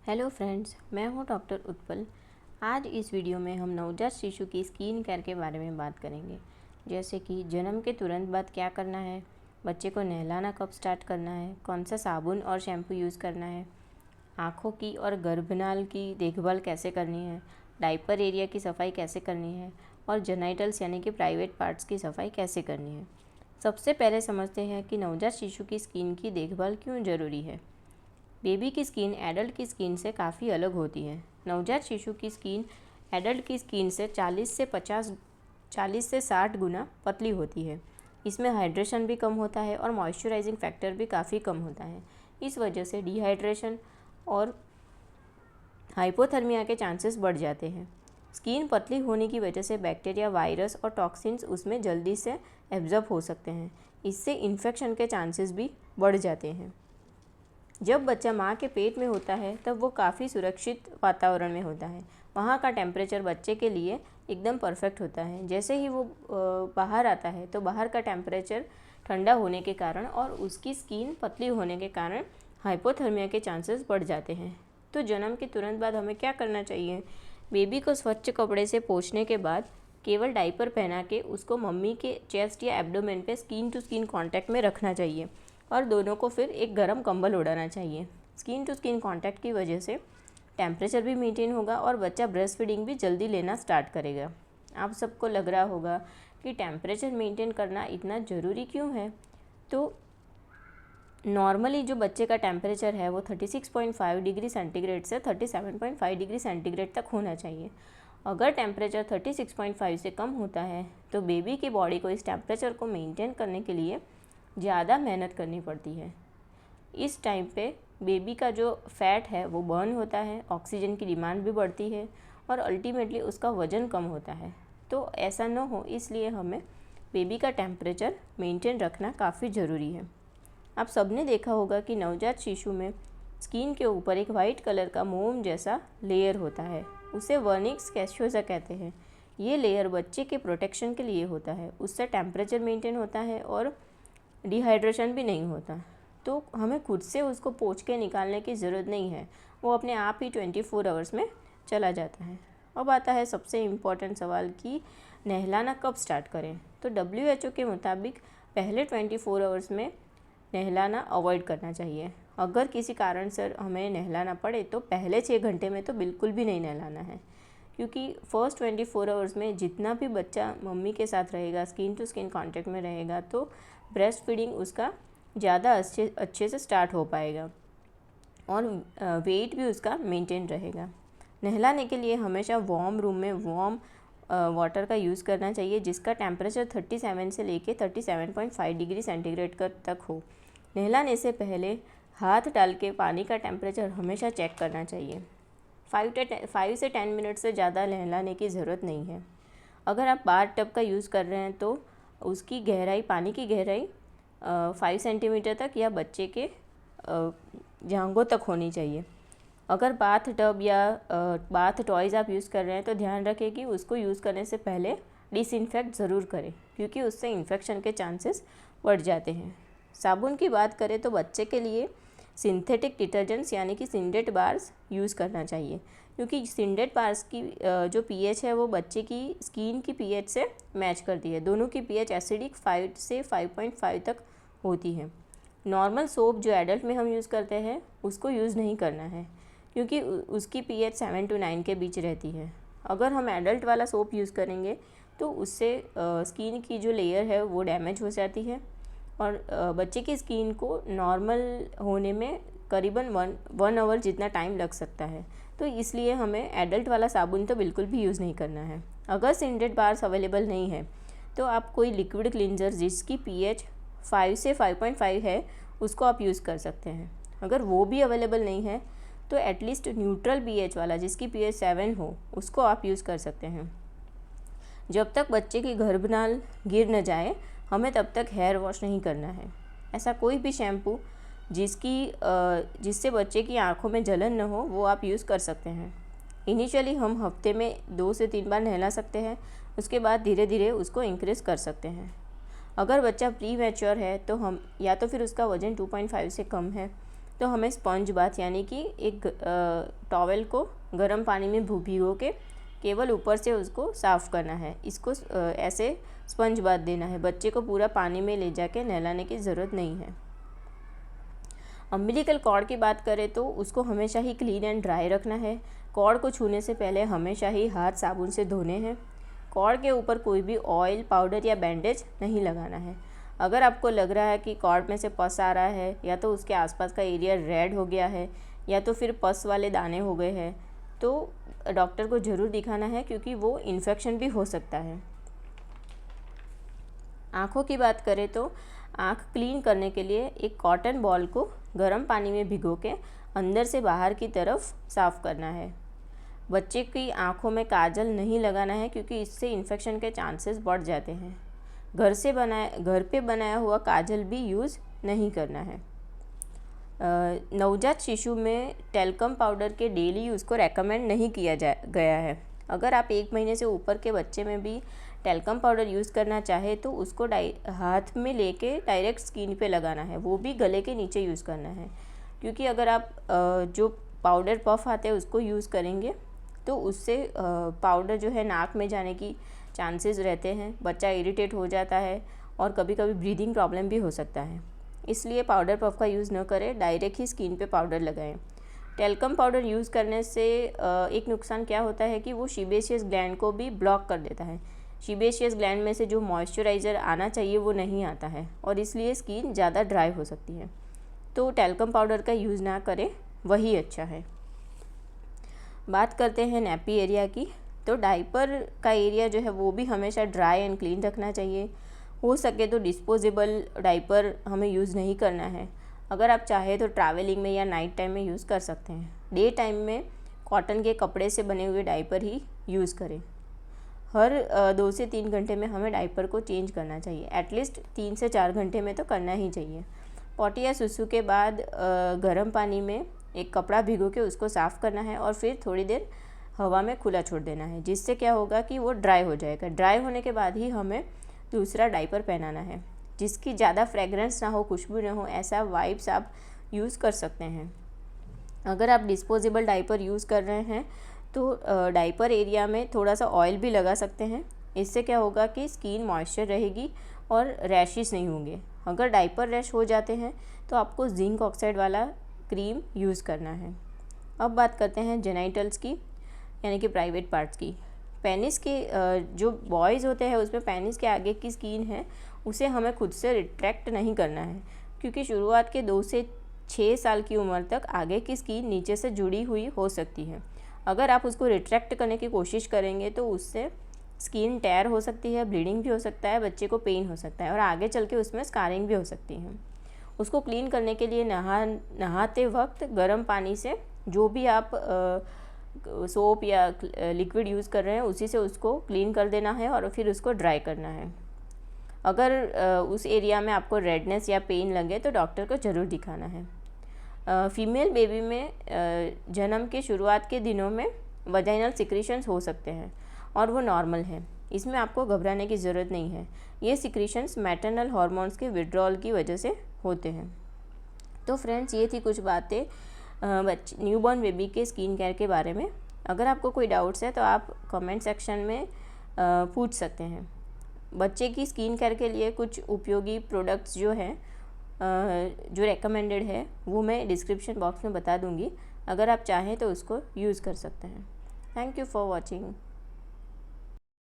Hello friends, मैं हूं doctor Utpal. आज इस वीडियो में हम नवजात शिशु की स्किन केयर के बारे में बात करेंगे, जैसे कि जन्म के तुरंत बाद क्या करना है, बच्चे को नहलाना कब स्टार्ट करना है, कौन सा साबुन और शैम्पू यूज़ करना है, आँखों की और गर्भनाल की देखभाल कैसे करनी है, डायपर एरिया की सफाई कैसे करनी है और जेनाइटल्स यानी कि प्राइवेट पार्ट्स की सफाई कैसे करनी है। सबसे पहले समझते हैं कि नवजात शिशु की स्किन की देखभाल क्यों ज़रूरी है। बेबी की स्किन एडल्ट की स्किन से काफ़ी अलग होती है। नवजात शिशु की स्किन एडल्ट की स्किन से 40 से 60 गुना पतली होती है। इसमें हाइड्रेशन भी कम होता है और मॉइस्चराइजिंग फैक्टर भी काफ़ी कम होता है। इस वजह से डिहाइड्रेशन और हाइपोथर्मिया के चांसेस बढ़ जाते हैं। स्किन पतली होने की वजह से बैक्टीरिया, वायरस और टॉक्सिन्स उसमें जल्दी से एब्जॉर्ब हो सकते हैं। इससे इन्फेक्शन के चांसेस भी बढ़ जाते हैं। जब बच्चा माँ के पेट में होता है तब वो काफ़ी सुरक्षित वातावरण में होता है। वहाँ का टेम्परेचर बच्चे के लिए एकदम परफेक्ट होता है। जैसे ही वो बाहर आता है तो बाहर का टेम्परेचर ठंडा होने के कारण और उसकी स्किन पतली होने के कारण हाइपोथर्मिया के चांसेस बढ़ जाते हैं। तो जन्म के तुरंत बाद हमें क्या करना चाहिए? बेबी को स्वच्छ कपड़े से पोंछने के बाद केवल डायपर पहना के उसको मम्मी के चेस्ट या एब्डोमेन पे स्किन टू स्किन कांटेक्ट में रखना चाहिए और दोनों को फिर एक गर्म कंबल ओढ़ाना चाहिए। स्किन टू स्किन कांटेक्ट की वजह से टेम्परेचर भी मेंटेन होगा और बच्चा ब्रेस्ट फीडिंग भी जल्दी लेना स्टार्ट करेगा। आप सबको लग रहा होगा कि टेम्परेचर मेंटेन करना इतना ज़रूरी क्यों है। तो नॉर्मली जो बच्चे का टेम्परेचर है वो 36.5 डिग्री सेंटीग्रेड से 37.5 डिग्री सेंटीग्रेड तक होना चाहिए। अगर टेम्परेचर 36.5 से कम होता है तो बेबी की बॉडी को इस टेम्परेचर को मेंटेन करने के लिए ज़्यादा मेहनत करनी पड़ती है। इस टाइम पे बेबी का जो फैट है वो बर्न होता है, ऑक्सीजन की डिमांड भी बढ़ती है और अल्टीमेटली उसका वज़न कम होता है। तो ऐसा न हो, इसलिए हमें बेबी का टेम्परेचर मेंटेन रखना काफ़ी ज़रूरी है। आप सबने देखा होगा कि नवजात शिशु में स्किन के ऊपर एक वाइट कलर का मोम जैसा लेयर होता है, उसे वर्निक्स कैस्योसा कहते हैं। ये लेयर बच्चे के प्रोटेक्शन के लिए होता है, उससे टेम्परेचर मेंटेन होता है और डिहाइड्रेशन भी नहीं होता। तो हमें खुद से उसको पोंछ के निकालने की ज़रूरत नहीं है, वो अपने आप ही 24 आवर्स में चला जाता है। अब आता है सबसे इम्पॉर्टेंट सवाल कि नहलाना कब स्टार्ट करें। तो WHO के मुताबिक पहले 24 आवर्स में नहलाना अवॉइड करना चाहिए। अगर किसी कारण से हमें नहलाना पड़े तो पहले 6 घंटे में तो बिल्कुल भी नहीं नहलाना है, क्योंकि फर्स्ट 24 आवर्स में जितना भी बच्चा मम्मी के साथ रहेगा, स्किन टू स्किन कांटेक्ट में रहेगा, तो ब्रेस्ट फीडिंग उसका ज़्यादा अच्छे से स्टार्ट हो पाएगा और वेट भी उसका मेंटेन रहेगा। नहलाने के लिए हमेशा वार्म रूम में वार्म वाटर का यूज़ करना चाहिए, जिसका टेम्परेचर 37 से लेके 37.5 डिग्री सेंटीग्रेड तक हो। नहलाने से पहले हाथ डाल के पानी का टेम्परेचर हमेशा चेक करना चाहिए। 5 से 10 मिनट से ज़्यादा नहलाने की ज़रूरत नहीं है। अगर आप बाथ टब का यूज़ कर रहे हैं तो उसकी गहराई, पानी की गहराई 5 सेंटीमीटर तक या बच्चे के जांघों तक होनी चाहिए। अगर बाथ टब या बाथ टॉयज़ आप यूज़ कर रहे हैं तो ध्यान रखें कि उसको यूज़ करने से पहले डिसइंफेक्ट ज़रूर करें, क्योंकि उससे इन्फेक्शन के चांसेस बढ़ जाते हैं। साबुन की बात करें तो बच्चे के लिए सिंथेटिक डिटर्जेंट्स यानी कि सिंडेट बार्स यूज़ करना चाहिए, क्योंकि सिंडेट बार्स की जो पीएच है वो बच्चे की स्किन की पीएच से मैच करती है। दोनों की पीएच एसिडिक 5 से 5.5 तक होती है। नॉर्मल सोप जो एडल्ट में हम यूज़ करते हैं उसको यूज़ नहीं करना है, क्योंकि उसकी पीएच 7 to 9 के बीच रहती है। अगर हम एडल्ट वाला सोप यूज़ करेंगे तो उससे स्किन की जो लेयर है वो डैमेज हो जाती है और बच्चे की स्किन को नॉर्मल होने में करीबन 1 आवर जितना टाइम लग सकता है। तो इसलिए हमें एडल्ट वाला साबुन तो बिल्कुल भी यूज़ नहीं करना है। अगर सिंडेट बार्स अवेलेबल नहीं है तो आप कोई लिक्विड क्लिनजर जिसकी पीएच 5 से 5.5 है उसको आप यूज़ कर सकते हैं। अगर वो भी अवेलेबल नहीं है तो एटलीस्ट न्यूट्रल पीएच वाला जिसकी पीएच 7 हो उसको आप यूज़ कर सकते हैं। जब तक बच्चे की गर्भनाल गिर न जाए हमें तब तक हेयर वॉश नहीं करना है। ऐसा कोई भी शैम्पू जिससे बच्चे की आँखों में जलन न हो वो आप यूज़ कर सकते हैं। इनिशियली हम हफ्ते में 2 से 3 बार नहला सकते हैं, उसके बाद धीरे धीरे उसको इंक्रीज़ कर सकते हैं। अगर बच्चा प्री मैच्योर है तो हम या तो फिर उसका वज़न 2.5 से कम है तो हमें स्पंज बाथ यानी कि एक टॉवेल को गर्म पानी में भिगो के केवल ऊपर से उसको साफ़ करना है। इसको ऐसे स्पंज बाथ देना है। बच्चे को पूरा पानी में ले जाके नहलाने की ज़रूरत नहीं है। अम्बिलिकल कॉर्ड की बात करें तो उसको हमेशा ही क्लीन एंड ड्राई रखना है। कॉर्ड को छूने से पहले हमेशा ही हाथ साबुन से धोने हैं। कॉर्ड के ऊपर कोई भी ऑयल, पाउडर या बैंडेज नहीं लगाना है। अगर आपको लग रहा है कि कॉर्ड में से पस आ रहा है या तो उसके आसपास का एरिया रेड हो गया है या तो फिर पस वाले दाने हो गए हैं, तो डॉक्टर को ज़रूर दिखाना है, क्योंकि वो इन्फेक्शन भी हो सकता है। आँखों की बात करें तो आँख क्लीन करने के लिए एक कॉटन बॉल को गर्म पानी में भिगो के अंदर से बाहर की तरफ साफ़ करना है। बच्चे की आँखों में काजल नहीं लगाना है, क्योंकि इससे इन्फेक्शन के चांसेस बढ़ जाते हैं। घर पे बनाया हुआ काजल भी यूज़ नहीं करना है। नवजात शिशु में टैल्कम पाउडर के डेली यूज़ को रेकमेंड नहीं किया गया है। अगर आप 1 महीने से ऊपर के बच्चे में भी टैल्कम पाउडर यूज़ करना चाहे तो उसको हाथ में लेके डायरेक्ट स्किन पे लगाना है, वो भी गले के नीचे यूज़ करना है। क्योंकि अगर आप जो पाउडर पफ आते हैं उसको यूज़ करेंगे तो उससे पाउडर जो है नाक में जाने की चांसेस रहते हैं। बच्चा इरिटेट हो जाता है और कभी कभी ब्रीदिंग प्रॉब्लम भी हो सकता है। इसलिए पाउडर पफ का यूज़ न करें, डायरेक्ट ही स्किन पे पाउडर लगाएं। टैल्कम पाउडर यूज़ करने से एक नुकसान क्या होता है कि वो सीबेशियस ग्लैंड को भी ब्लॉक कर देता है। सीबेशियस ग्लैंड में से जो मॉइस्चराइज़र आना चाहिए वो नहीं आता है और इसलिए स्किन ज़्यादा ड्राई हो सकती है। तो टैल्कम पाउडर का यूज़ ना करें, वही अच्छा है। बात करते हैं नैपी एरिया की। तो डाइपर का एरिया जो है वो भी हमेशा ड्राई एंड क्लीन रखना चाहिए। हो सके तो डिस्पोजेबल डाइपर हमें यूज़ नहीं करना है। अगर आप चाहें तो ट्रैवलिंग में या नाइट टाइम में यूज़ कर सकते हैं। डे टाइम में कॉटन के कपड़े से बने हुए डाइपर ही यूज़ करें। हर 2 से 3 घंटे में हमें डाइपर को चेंज करना चाहिए। एटलीस्ट 3 से 4 घंटे में तो करना ही चाहिए। पॉटी या सुसु के बाद गर्म पानी में एक कपड़ा भिगो के उसको साफ़ करना है और फिर थोड़ी देर हवा में खुला छोड़ देना है, जिससे क्या होगा कि वो ड्राई हो जाएगा। ड्राई होने के बाद ही हमें दूसरा डाइपर पहनाना है, जिसकी ज़्यादा फ्रेगरेंस ना हो, खुशबू ना हो, ऐसा वाइप्स आप यूज़ कर सकते हैं। अगर आप डिस्पोजेबल डाइपर यूज़ कर रहे हैं तो डाइपर एरिया में थोड़ा सा ऑयल भी लगा सकते हैं। इससे क्या होगा कि स्किन मॉइस्चर रहेगी और रैशेस नहीं होंगे। अगर डाइपर रैश हो जाते हैं तो आपको जिंक ऑक्साइड वाला क्रीम यूज़ करना है। अब बात करते हैं जेनाइटल्स की, यानी कि प्राइवेट पार्ट्स की। पेनिस के जो बॉयज़ होते हैं उसमें पेनिस के आगे की स्किन है उसे हमें खुद से रिट्रैक्ट नहीं करना है, क्योंकि शुरुआत के 2 से 6 साल की उम्र तक आगे की स्किन नीचे से जुड़ी हुई हो सकती है। अगर आप उसको रिट्रैक्ट करने की कोशिश करेंगे तो उससे स्किन टेयर हो सकती है, ब्लीडिंग भी हो सकता है, बच्चे को पेन हो सकता है और आगे चल के उसमें स्कारिंग भी हो सकती है। उसको क्लीन करने के लिए नहाते वक्त गर्म पानी से जो भी आप सोप या लिक्विड यूज़ कर रहे हैं उसी से उसको क्लीन कर देना है और फिर उसको ड्राई करना है। अगर उस एरिया में आपको रेडनेस या पेन लगे तो डॉक्टर को ज़रूर दिखाना है। फीमेल बेबी में जन्म के शुरुआत के दिनों में वजाइनल सिक्रीशंस हो सकते हैं और वो नॉर्मल है। इसमें आपको घबराने की ज़रूरत नहीं है। ये सिक्रीशंस मैटरनल हार्मोन्स के विड्रॉल की वजह से होते हैं। तो फ्रेंड्स, ये थी कुछ बातें न्यूबॉर्न बेबी के स्किन केयर के बारे में। अगर आपको कोई डाउट्स है तो आप कमेंट सेक्शन में पूछ सकते हैं। बच्चे की स्किन केयर के लिए कुछ उपयोगी प्रोडक्ट्स जो हैं जो रेकमेंडेड है वो मैं डिस्क्रिप्शन बॉक्स में बता दूंगी। अगर आप चाहें तो उसको यूज़ कर सकते हैं। Thank you for watching.